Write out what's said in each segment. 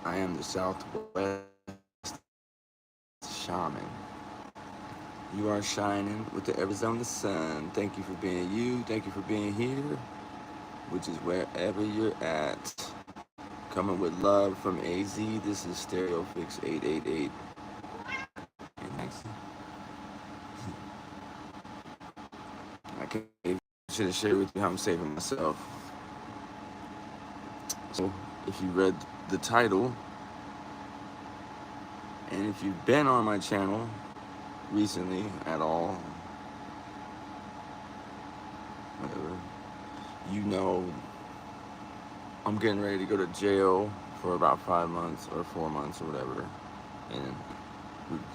I am the Southwest Shaman. You are shining with the Arizona sun. Thank you for being you. Thank you for being here, which is wherever you're at. Coming with love from AZ. This is StereoPHX 888. And next, I should have shared with you how I'm saving myself. So, if you read the title, and if you've been on my channel recently at all, whatever, you know I'm getting ready to go to jail for about 5 months or 4 months or whatever. And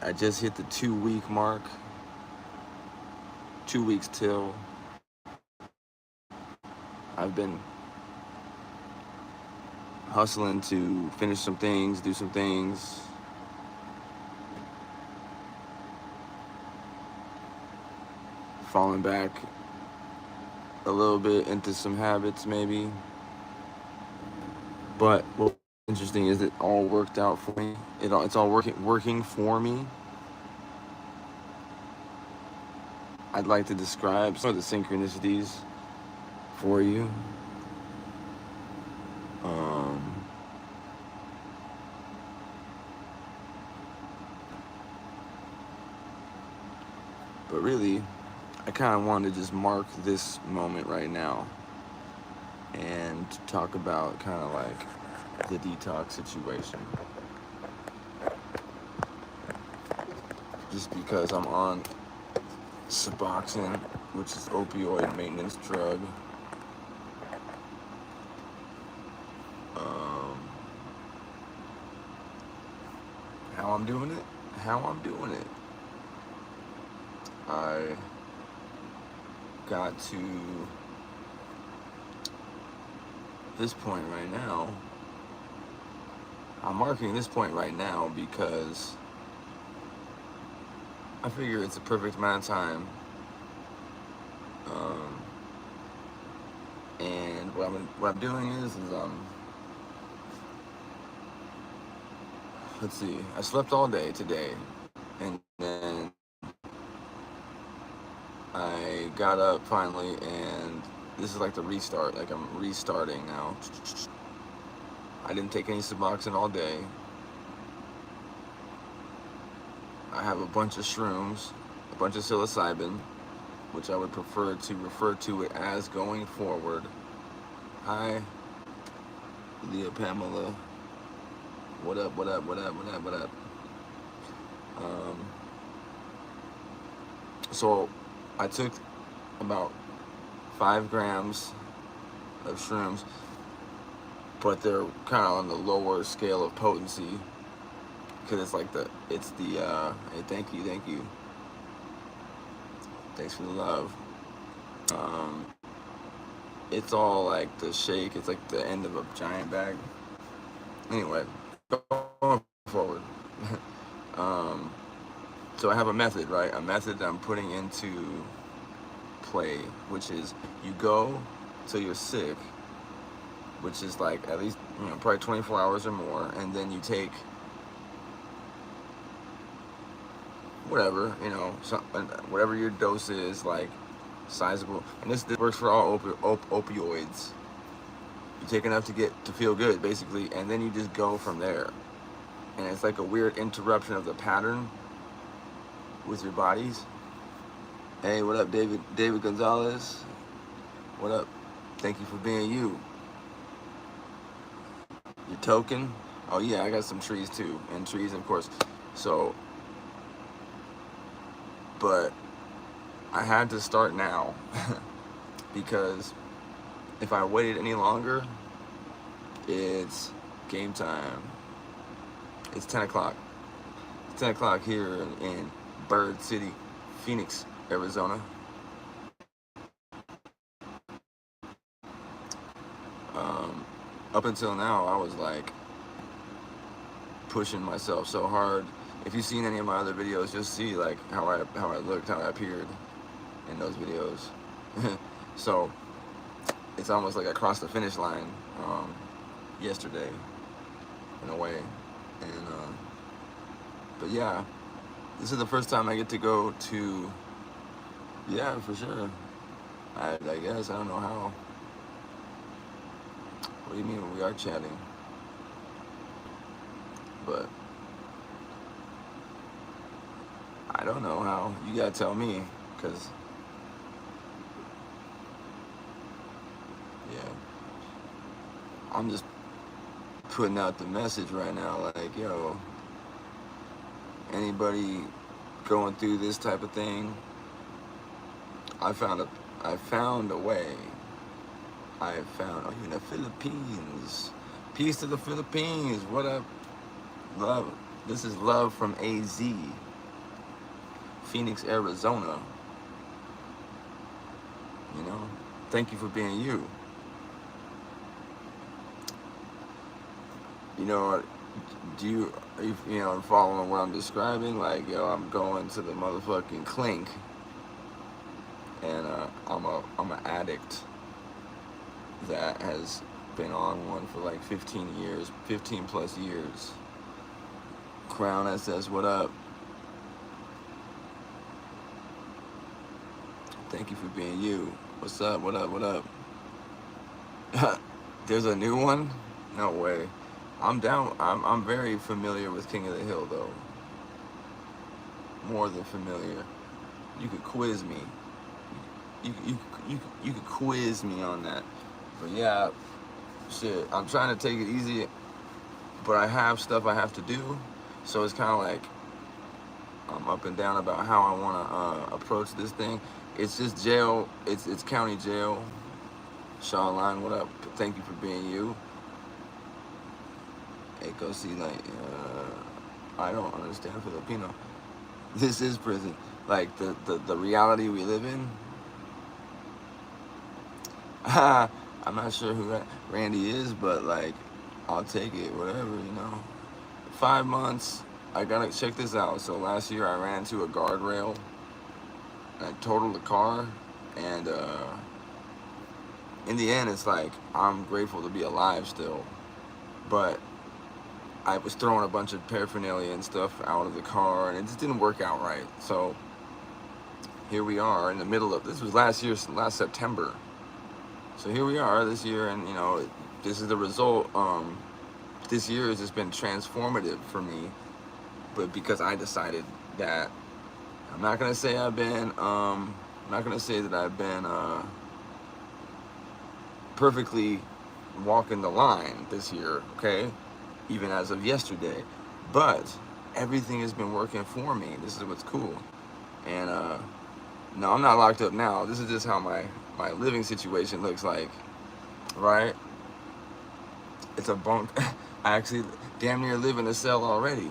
I just hit the 2-week mark. 2 weeks till. I've been hustling to finish some things, do some things. Falling back a little bit into some habits maybe. But what's interesting is it all worked out for me. It's all working for me. I'd like to describe some of the synchronicities for you. But really, I kind of wanted to just mark this moment right now and talk about kind of like the detox situation. Just because I'm on Suboxone, which is opioid maintenance drug. How I'm doing it? I got to this point right now. I'm marking this point right now because I figure it's a perfect amount of time. And what I'm doing is let's see, I slept all day today, and then I got up finally, and this is like the restart, like I'm restarting now. I didn't take any Suboxone all day. I have a bunch of shrooms, a bunch of psilocybin, which I would prefer to refer to it as going forward. Hi, Leah Pamela. What up? So I took about 5 grams of shrooms, but they're kind of on the lower scale of potency because it's like hey, thank you. Thanks for the love. It's all like the shake. It's like the end of a giant bag. Anyway, going forward. So I have a method, right? A method that I'm putting into play, which is you go till you're sick, which is like at least, probably 24 hours or more, and then you take whatever, whatever your dose is, like sizable. And this works for all opioids. You take enough to feel good, basically, and then you just go from there. And it's like a weird interruption of the pattern with your bodies. Hey, what up, David Gonzalez? What up? Thank you for being you. Your token. Oh yeah, I got some trees too, and trees, of course. So, but I had to start now because if I waited any longer, it's game time. It's 10 o'clock. It's 10 o'clock here in Bird City, Phoenix, Arizona. Up until now, I was like pushing myself so hard. If you've seen any of my other videos, you'll see like how I looked, how I appeared in those videos. So it's almost like I crossed the finish line yesterday. in a way. And but yeah, this is the first time I get to go to. Yeah, for sure. I guess I don't know how. What do you mean we are chatting? But I don't know how. You gotta tell me, cause yeah, I'm just putting out the message right now. Like, yo, anybody going through this type of thing, I found a way. I found, oh, you in the Philippines. Peace to the Philippines. What up, love? This is love from AZ, Phoenix, Arizona. You know, thank you for being you. You know, are you following what I'm describing? Like, yo, I'm going to the motherfucking clink, and I'm an addict that has been on one for like 15 years, 15 plus years. Crown SS, what up? Thank you for being you. What's up? What up? What up? There's a new one? No way. I'm down. I'm very familiar with King of the Hill though. More than familiar. You could quiz me. You could quiz me on that. But yeah, shit. I'm trying to take it easy, but I have stuff I have to do, so it's kind of like I'm up and down about how I want to approach this thing. It's just jail. It's county jail. Shaman, what up? Thank you for being you. Hey, go see, like, I don't understand Filipino. This is prison. Like, the reality we live in. I'm not sure who Randy is, but, like, I'll take it, whatever, you know. 5 months, I gotta check this out. So last year I ran into a guardrail. I totaled the car, and in the end, it's like, I'm grateful to be alive still. But I was throwing a bunch of paraphernalia and stuff out of the car, and it just didn't work out right. So here we are in the middle of, this was last September. So here we are this year, and you know, this is the result. This year has just been transformative for me, but because I decided that I'm not gonna say I've been, I'm not gonna say that I've been perfectly walking the line this year, okay? Even as of yesterday, but everything has been working for me. This is what's cool. And no, I'm not locked up now. This is just how my living situation looks like, right? It's a bunk. I actually damn near live in a cell already.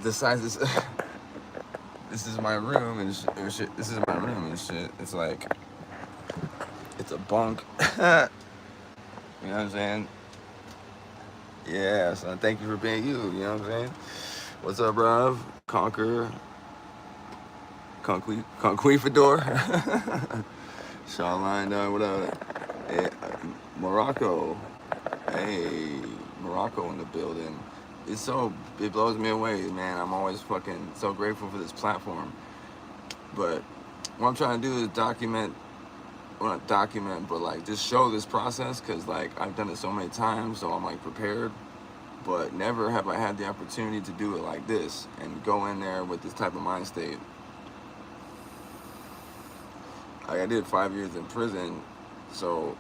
The size is this is my room and shit. This is my room and shit. It's like, it's a bunk. You know what I'm saying? Yeah, so thank you for being you, you know what I'm saying? What's up, Rob? Conquifador. Shawline, what up? Hey, Morocco. Hey, Morocco in the building. It blows me away, man. I'm always fucking so grateful for this platform. But what I'm trying to do is document, well, not document, but like just show this process, because like I've done it so many times, so I'm like prepared, but never have I had the opportunity to do it like this and go in there with this type of mind state. Like, I did 5 years in prison, so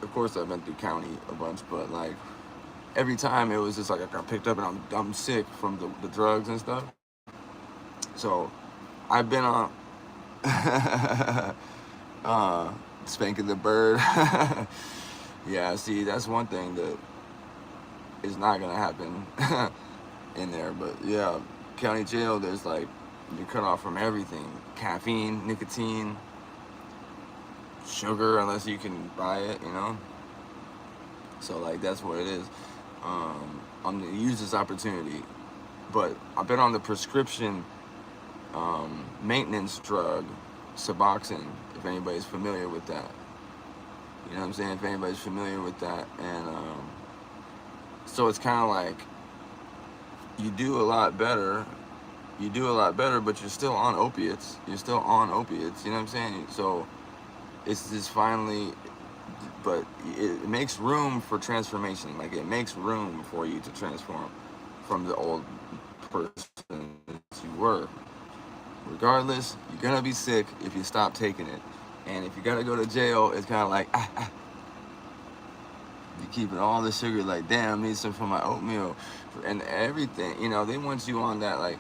of course I've been through county a bunch, but like every time it was just like I got picked up and I'm sick from the drugs and stuff. So I've been on spanking the bird. Yeah, see, that's one thing that is not gonna happen in there. But yeah, county jail, there's like, you're cut off from everything: caffeine, nicotine, sugar, unless you can buy it, you know. So like, that's what it is. I'm gonna use this opportunity, but I've been on the prescription maintenance drug, Suboxone, if anybody's familiar with that. You know what I'm saying? If anybody's familiar with that. And So it's kind of like you do a lot better. You do a lot better, but you're still on opiates. You're still on opiates. You know what I'm saying? So it's just finally, but it makes room for transformation. Like it makes room for you to transform from the old person that you were. Regardless, you're gonna be sick if you stop taking it. And if you gotta go to jail, it's kind of like, you keep it all the sugar, like, damn, I need some for my oatmeal and everything. You know, they want you on that, like,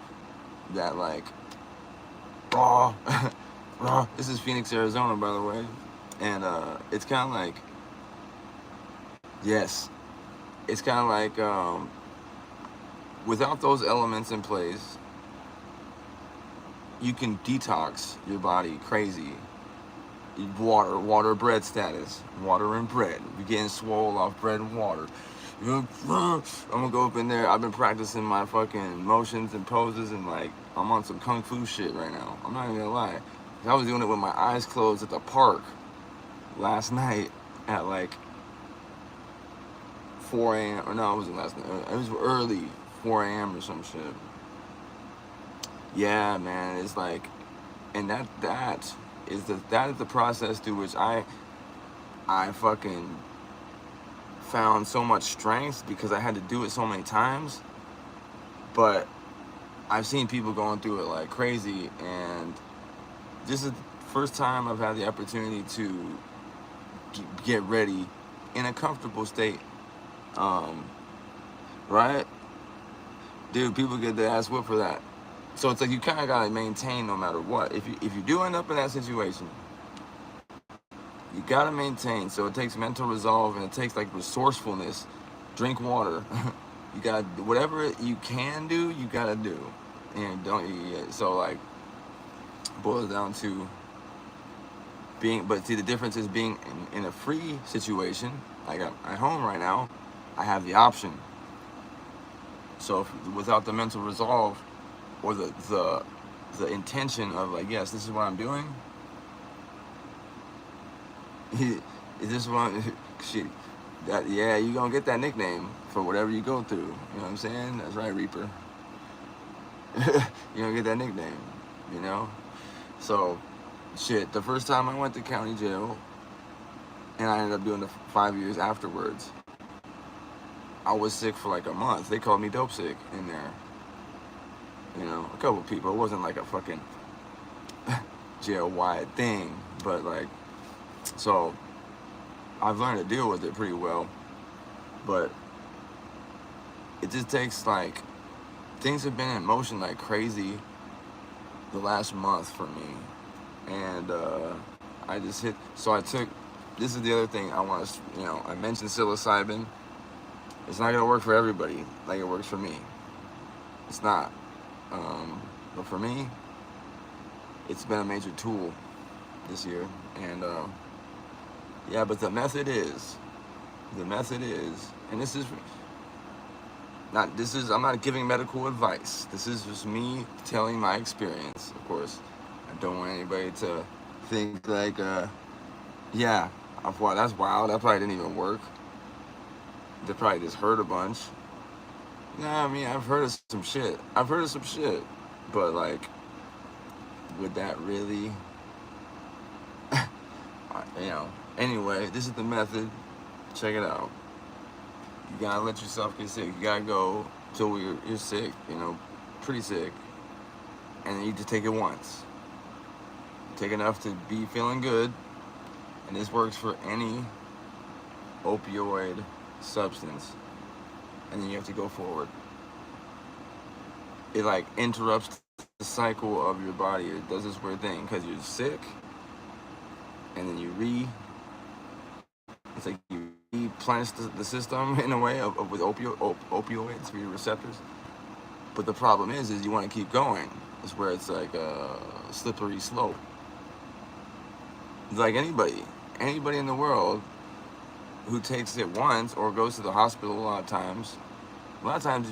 raw, raw. This is Phoenix, Arizona, by the way. And it's kind of like, yes, it's kind of like, without those elements in place, you can detox your body crazy. Water, bread status. Water and bread. You're getting swole off bread and water. I'm gonna go up in there. I've been practicing my fucking motions and poses, and like, I'm on some kung fu shit right now. I'm not even gonna lie. I was doing it with my eyes closed at the park last night at like 4 a.m. Or no, it wasn't last night. It was early, 4 a.m. or some shit. Yeah, man, it's like, and that is the process through which I fucking found so much strength, because I had to do it so many times. But I've seen people going through it like crazy, and this is the first time I've had the opportunity to get ready in a comfortable state. Right? Dude, people get their ass whipped for that. So it's like you kind of gotta maintain no matter what. If you do end up in that situation, you gotta maintain. So it takes mental resolve, and it takes like resourcefulness. Drink water. You got whatever you can do, you gotta do, and don't. So like, boils down to being. But see, the difference is being in a free situation. Like at home right now, I have the option. So without the mental resolve, or the intention of like, yes, this is what I'm doing. Is this one? Shit. That, yeah, you gonna get that nickname for whatever you go through. You know what I'm saying? That's right, Reaper. You gonna get that nickname. You know. So, shit. The first time I went to county jail, and I ended up doing the 5 years afterwards, I was sick for like a month. They called me dope sick in there. You know, a couple people. It wasn't like a fucking jail-wide thing, but like, so I've learned to deal with it pretty well. But it just takes like, things have been in motion like crazy the last month for me, and I just hit. So I took. This is the other thing I want to. You know, I mentioned psilocybin. It's not gonna work for everybody like it works for me. It's not. But for me, it's been a major tool this year, and yeah. But the method is, and this is not. This is. I'm not giving medical advice. This is just me telling my experience. Of course, I don't want anybody to think like, yeah, well, that's wild. That probably didn't even work. They probably just heard a bunch. Nah, I mean, I've heard of some shit. But like, would that really, you know? Anyway, this is the method. Check it out. You gotta let yourself get sick. You gotta go till you're sick. You know, pretty sick, and then you just take it once. Take enough to be feeling good, and this works for any opioid substance. And then you have to go forward. It like interrupts the cycle of your body. It does this weird thing because you're sick, and then it's like you replenish the system in a way with opioids for your receptors. But the problem is you want to keep going. It's where it's like a slippery slope. It's like anybody in the world who takes it once or goes to the hospital a lot of times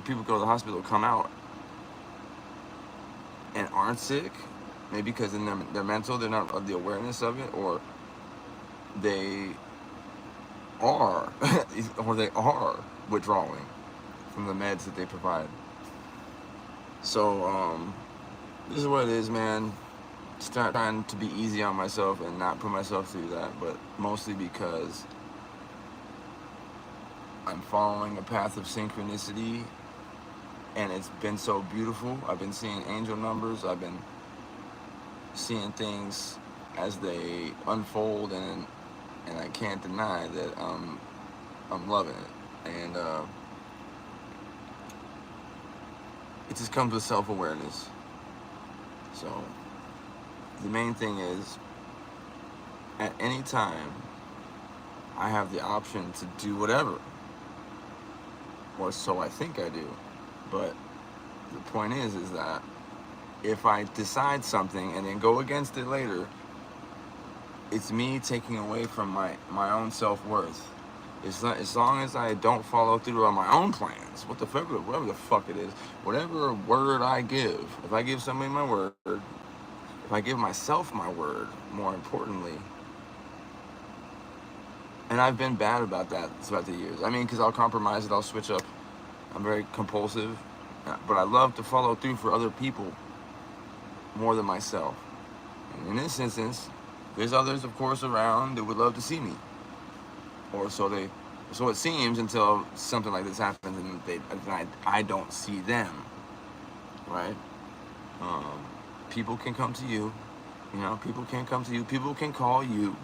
people go to the hospital, come out, and aren't sick, maybe because in their mental, they're not of the awareness of it, or they are, or they are withdrawing. from the meds that they provide. So this is what it is, man. Start trying to be easy on myself and not put myself through that, but mostly because I'm following a path of synchronicity, and it's been so beautiful. I've been seeing angel numbers. I've been seeing things as they unfold, and I can't deny that I'm loving it. And it just comes with self-awareness. So the main thing is, at any time, I have the option to do whatever, or so I think I do. But the point is that if I decide something and then go against it later, it's me taking away from my own self-worth. It's not, as long as I don't follow through on my own plans, whatever the fuck it is, whatever word I give, if I give somebody my word, if I give myself my word, more importantly, and I've been bad about that throughout the years. I mean, because I'll compromise it, I'll switch up. I'm very compulsive, but I love to follow through for other people more than myself. And in this instance, there's others, of course, around that would love to see me, or so it seems, until something like this happens and I don't see them, right? People can come to you, people can come to you, people can call you.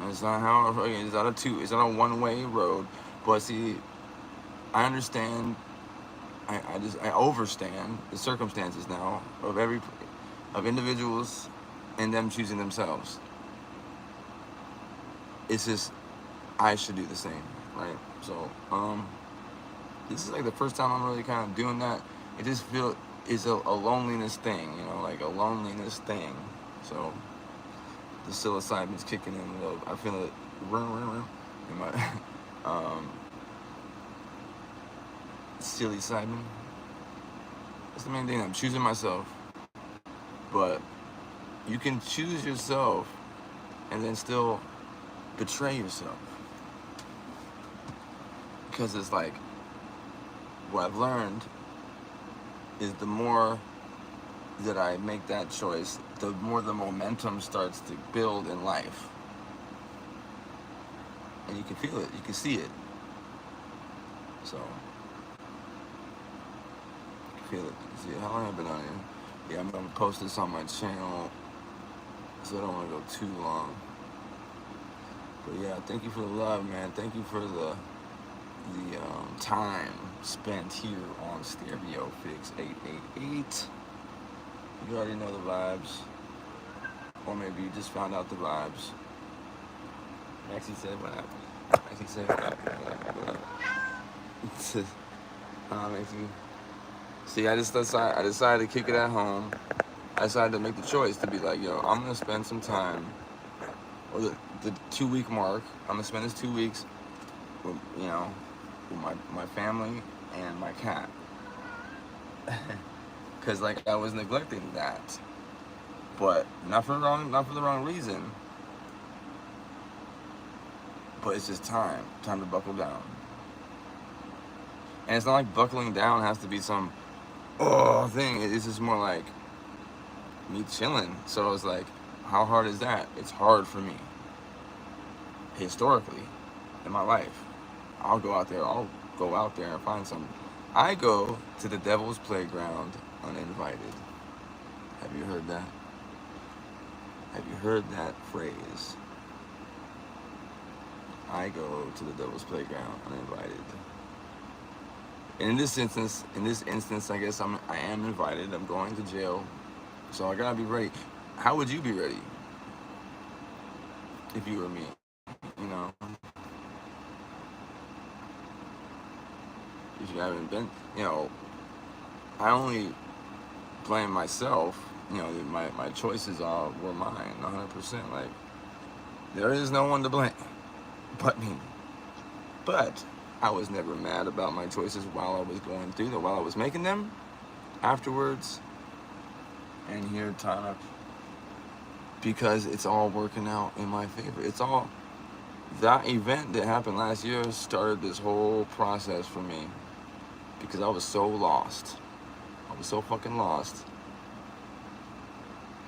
It's not it's not a one-way road. But see, I understand, I overstand the circumstances now of individuals and them choosing themselves. It's just, I should do the same, right? So, this is like the first time I'm really kind of doing that. It just feels, it's a loneliness thing, like a loneliness thing. So, the psilocybin's kicking in a little. I feel it in my psilocybin. That's the main thing. I'm choosing myself, but you can choose yourself and then still betray yourself, because it's like, what I've learned is the more that I make that choice, the more the momentum starts to build in life. And you can feel it, you can see it. So, you can feel it, you can see it. How long have I been on here? Yeah, I'm gonna post this on my channel, so I don't wanna go too long. But yeah, thank you for the love, man. Thank you for the time spent here on StereoPHX 888. You already know the vibes, or maybe you just found out the vibes. Maxie said what up? Maxie said what up? Maxie. See, I decided to kick it at home. I decided to make the choice to be like, yo, I'm gonna spend some time, or the 2-week mark. I'm gonna spend this 2 weeks with, with my family and my cat. Because like I was neglecting that, but not for the wrong reason. But it's just time to buckle down. And it's not like buckling down has to be some thing. It's just more like me chilling. So I was like, how hard is that? It's hard for me. Historically, in my life, I'll go out there and find something. I go to the devil's playground uninvited. Have you heard that? Have you heard that phrase? I go to the devil's playground uninvited. And in this instance, I guess I am invited. I'm going to jail, so I gotta be ready. How would you be ready if you were me? If you haven't been, I only blame myself. My choices were mine, 100%. Like, there is no one to blame but me. But I was never mad about my choices while I was going through them, while I was making them. Afterwards, and here, time up, because it's all working out in my favor. It's all, that event that happened last year started this whole process for me, because I was so lost. I was so fucking lost.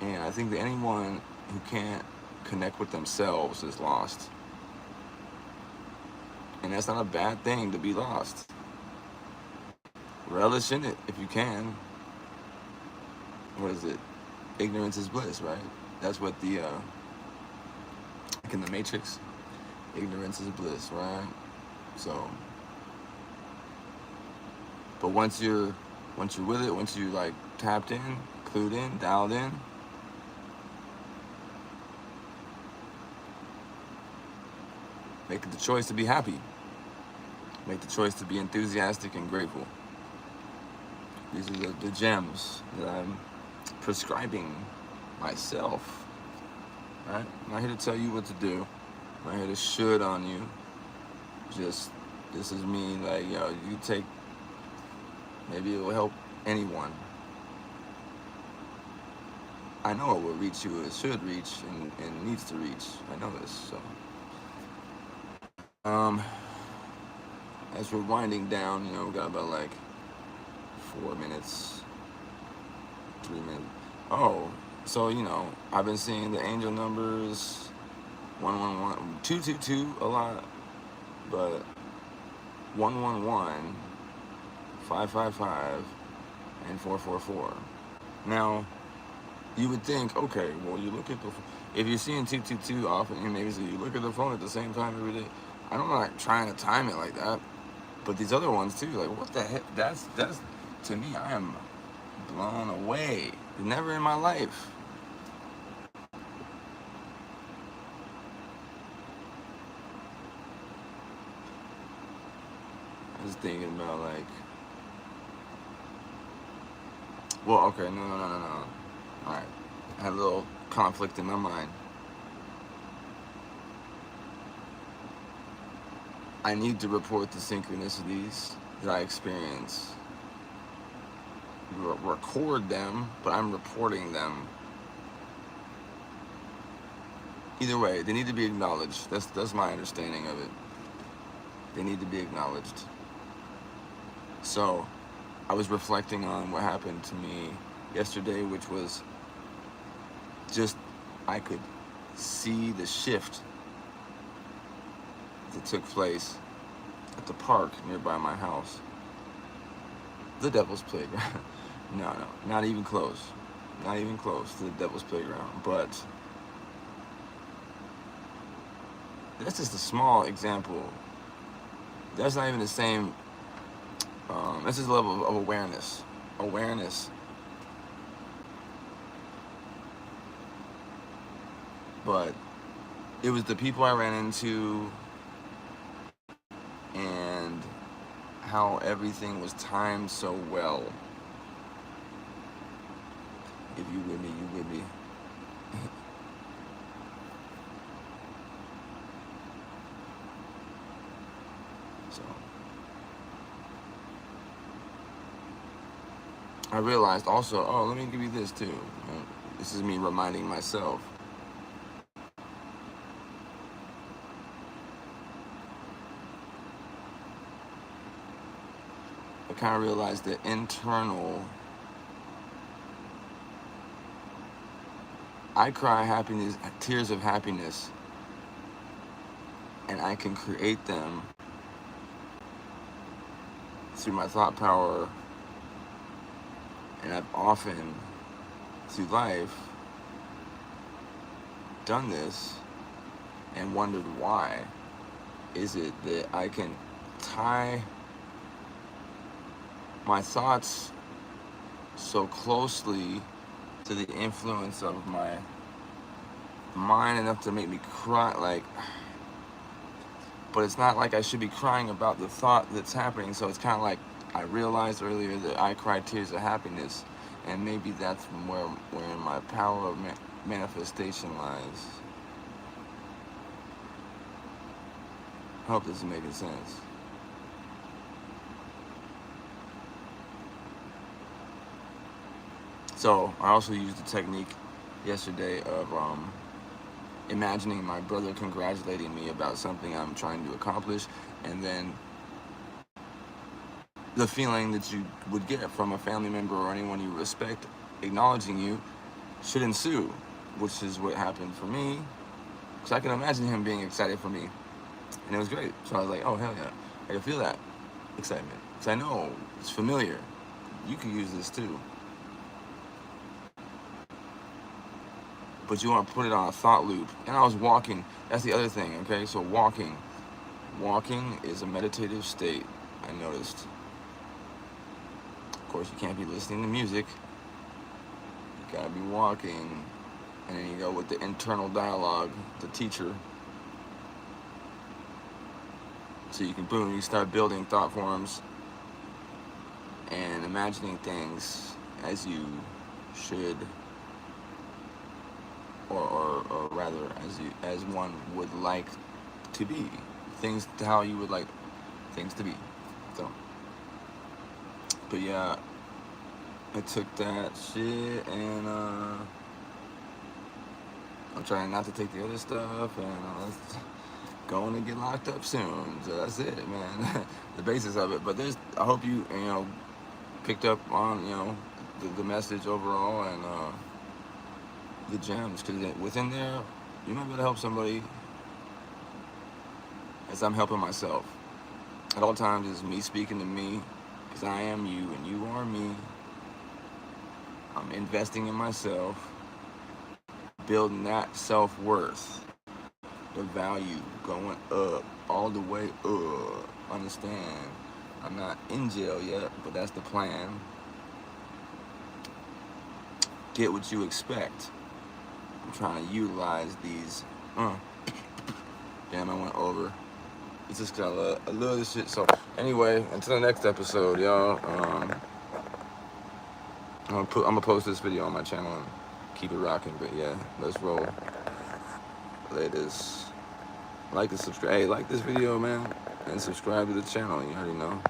And I think that anyone who can't connect with themselves is lost. And that's not a bad thing to be lost. Relish in it if you can. What is it? Ignorance is bliss, right? That's what the, like in the Matrix, ignorance is bliss, right? So, but once you're with it, once you like tapped in, clued in, dialed in, make the choice to be happy. Make the choice to be enthusiastic and grateful. These are the gems that I'm prescribing myself. Right? I'm not here to tell you what to do. I'm not here to should on you. Just, this is me, like, yo, you take, maybe it will help anyone. I know it will reach you, it should reach, and needs to reach. I know this, so. As we're winding down, we got about like 4 minutes, 3 minutes. Oh, so I've been seeing the angel numbers 111, 222 a lot, but 111, 555, and 444. Now, you would think, okay, well, you look at if you're seeing 222 often, maybe so you look at the phone at the same time every day. I'm not trying to time it like that. But these other ones too, like, what the heck? That's to me, I am blown away. Never in my life. I was thinking about like, well, okay, no. All right, I had a little conflict in my mind. I need to report the synchronicities that I experience. Record them, but I'm reporting them. Either way, they need to be acknowledged. That's my understanding of it. They need to be acknowledged. So, I was reflecting on what happened to me yesterday, which was just, I could see the shift that took place at the park nearby my house. The Devil's Playground. No, not even close. Not even close to the Devil's Playground. But that's just a small example. That's not even the same. That's just a level of awareness. But it was the people I ran into and how everything was timed so well. If you with me, you with me. So I realized also, oh, let me give you this too. This is me reminding myself. I kind of realized that internal, I cry happiness, tears of happiness, and I can create them through my thought power. And I've often, through life, done this and wondered why. Is it that I can tie my thoughts so closely to the influence of my mind enough to make me cry, like, but it's not like I should be crying about the thought that's happening. So it's kind of like, I realized earlier that I cry tears of happiness, and maybe that's where my power of manifestation lies. I hope this is making sense. So I also used the technique yesterday of imagining my brother congratulating me about something I'm trying to accomplish, and then the feeling that you would get from a family member or anyone you respect acknowledging you should ensue, which is what happened for me. Because I can imagine him being excited for me, and it was great. So I was like, oh, hell yeah, I can feel that excitement. Because I know it's familiar. You can use this too. But you want to put it on a thought loop. And I was walking. That's the other thing, okay? So walking is a meditative state, I noticed. Of course, you can't be listening to music. You gotta be walking. And then you go with the internal dialogue, the teacher. So you can, boom, you start building thought forms and imagining things as you should, or rather as one would like to be, things to how you would like things to be. So, but yeah, I took that shit, and I'm trying not to take the other stuff, and let's going to get locked up soon. So that's it, man. The basis of it. But I hope you picked up on the message overall, and the gems, because within there, you might be able to help somebody as I'm helping myself. At all times, it's me speaking to me, because I am you and you are me. I'm investing in myself, building that self-worth, the value going up, all the way up. Understand, I'm not in jail yet, but that's the plan. Get what you expect. I'm trying to utilize these. Damn, I went over. It's just kind of I love this shit. So anyway, until the next episode, y'all. I'm gonna post this video on my channel and keep it rocking. But yeah, let's roll. Latest. Like to subscribe. Hey, like this video, man, and subscribe to the channel. You already know.